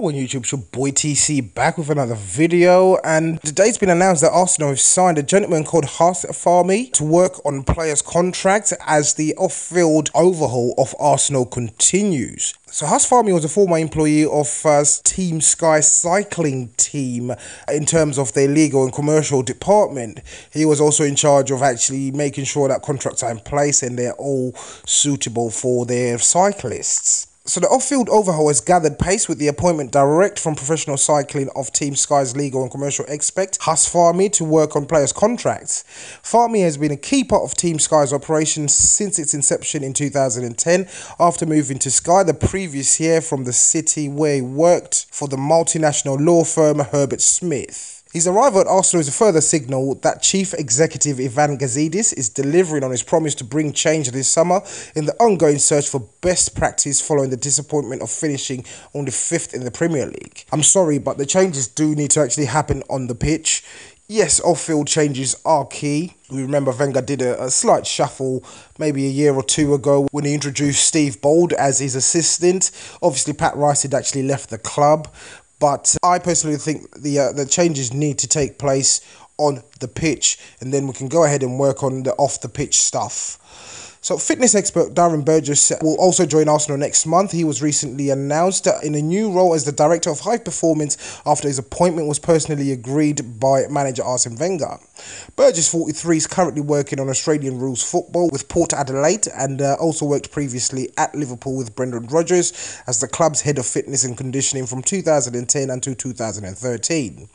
Hello on YouTube, it's your boy TC back with another video, and today it's been announced that Arsenal have signed a gentleman called Huss Fahmy to work on players' contracts as the off-field overhaul of Arsenal continues. So Huss Fahmy was a former employee of Team Sky cycling team in terms of their legal and commercial department. He was also in charge of actually making sure that contracts are in place and they're all suitable for their cyclists. So the off-field overhaul has gathered pace with the appointment direct from professional cycling of Team Sky's legal and commercial expert, Huss Fahmy, to work on players' contracts. Fahmy has been a key part of Team Sky's operations since its inception in 2010, after moving to Sky the previous year from the city where he worked for the multinational law firm Herbert Smith. His arrival at Arsenal is a further signal that Chief Executive Ivan Gazidis is delivering on his promise to bring change this summer in the ongoing search for best practice following the disappointment of finishing only 5th in the Premier League. I'm sorry, but the changes do need to actually happen on the pitch. Yes, off-field changes are key. We remember Wenger did a slight shuffle maybe a year or two ago when he introduced Steve Bold as his assistant. Obviously, Pat Rice had actually left the club. But I personally think the changes need to take place on the pitch, and then we can go ahead and work on the off-the-pitch stuff. So fitness expert Darren Burgess will also join Arsenal next month. He was recently announced in a new role as the Director of High Performance after his appointment was personally agreed by manager Arsene Wenger. Burgess, 43, is currently working on Australian rules football with Port Adelaide, and also worked previously at Liverpool with Brendan Rodgers as the club's head of fitness and conditioning from 2010 until 2013.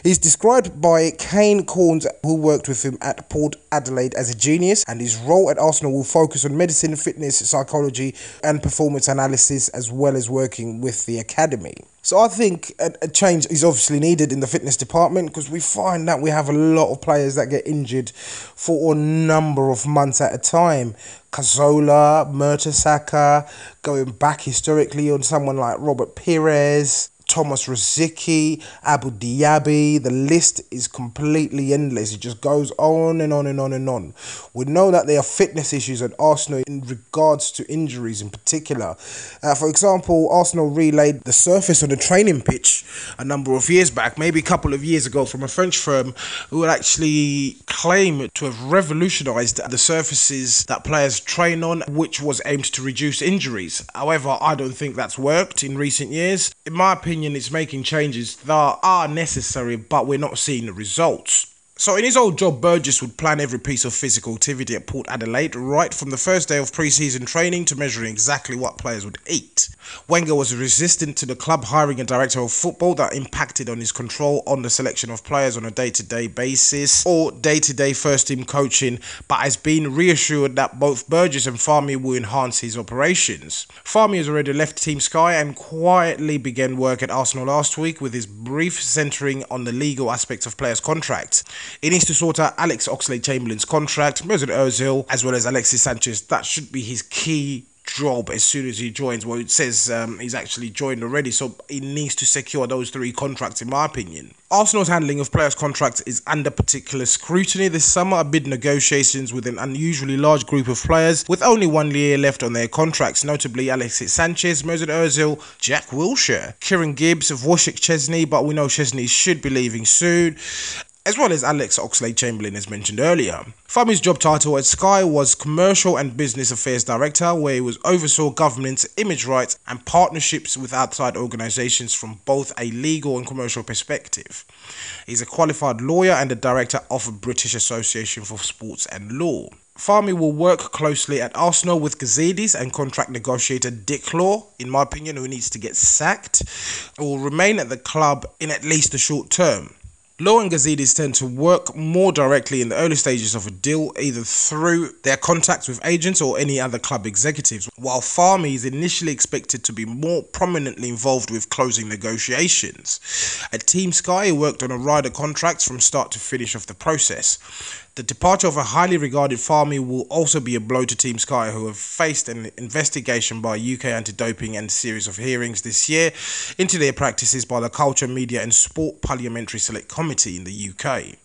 He's described by Kane Cornes, who worked with him at Port Adelaide, as a genius, and his role at Arsenal will focus on medicine, fitness, psychology and performance analysis, as well as working with the academy. So I think a change is obviously needed in the fitness department, because we find that we have a lot of players that get injured for a number of months at a time. Cazorla, Mertesacker, going back historically on someone like Robert Pires, Thomas Rosicky, Abu Diaby. The list is completely endless. It just goes on and on and on and on. We know that there are fitness issues at Arsenal in regards to injuries in particular. For example, Arsenal relayed the surface on the training pitch a number of years back, maybe a couple of years ago, from a French firm who would actually claim to have revolutionised the surfaces that players train on, which was aimed to reduce injuries. However, I don't think that's worked in recent years. In my opinion, it's making changes that are necessary, but we're not seeing the results. So in his old job, Burgess would plan every piece of physical activity at Port Adelaide, right from the first day of pre-season training to measuring exactly what players would eat. Wenger was resistant to the club hiring a director of football that impacted on his control on the selection of players on a day-to-day basis or day-to-day first-team coaching, but has been reassured that both Burgess and Fahmy will enhance his operations. Fahmy has already left Team Sky and quietly began work at Arsenal last week, with his brief centering on the legal aspects of players' contracts. He needs to sort out Alex Oxlade-Chamberlain's contract, Mesut Ozil, as well as Alexis Sanchez. That should be his key job as soon as he joins. Well, it says he's actually joined already, so he needs to secure those 3 contracts, in my opinion. Arsenal's handling of players' contracts is under particular scrutiny this summer amid negotiations with an unusually large group of players with only 1 year left on their contracts, notably Alexis Sanchez, Mesut Ozil, Jack Wilshere, Kieran Gibbs, Wojciech Szczesny, but we know Szczesny should be leaving soon, as well as Alex Oxlade-Chamberlain, as mentioned earlier. Fahmy's job title at Sky was Commercial and Business Affairs Director, where he oversaw governance, image rights and partnerships with outside organisations from both a legal and commercial perspective. He's a qualified lawyer and a director of the British Association for Sports and Law. Fahmy will work closely at Arsenal with Gazidis and contract negotiator Dick Law, in my opinion, who needs to get sacked, or will remain at the club in at least the short term. Law and Gazidis tend to work more directly in the early stages of a deal, either through their contacts with agents or any other club executives, while Fahmy is initially expected to be more prominently involved with closing negotiations. At Team Sky, he worked on a rider contracts from start to finish of the process. The departure of a highly regarded Fahmy will also be a blow to Team Sky, who have faced an investigation by UK anti-doping and a series of hearings this year into their practices by the Culture, Media and Sport Parliamentary Select Committee in the UK.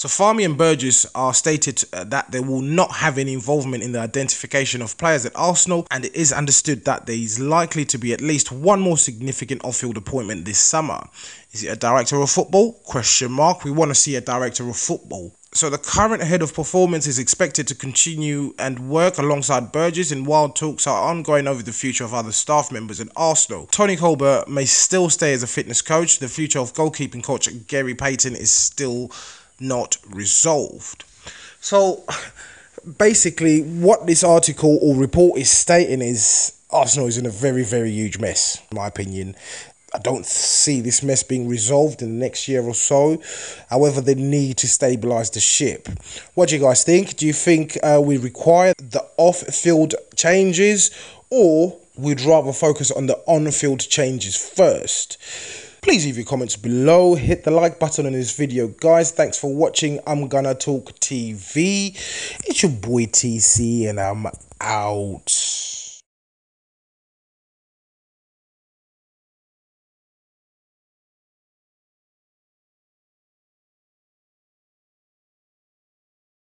So Fahmy and Burgess are stated that they will not have any involvement in the identification of players at Arsenal, and it is understood that there is likely to be at least one more significant off-field appointment this summer. Is it a director of football? Question mark. We want to see a director of football. So the current head of performance is expected to continue and work alongside Burgess, and while talks are ongoing over the future of other staff members at Arsenal, Tony Colbert may still stay as a fitness coach. The future of goalkeeping coach Gary Payton is still not resolved. So basically what this article or report is stating is Arsenal is in a very, very huge mess, in my opinion. I don't see this mess being resolved in the next year or so. However, they need to stabilise the ship. What do you guys think? Do you think we require the off-field changes, or we'd rather focus on the on-field changes first? Please leave your comments below. Hit the like button on this video, guys. Thanks for watching. I'm Gonna Talk TV. It's your boy TC, and I'm out.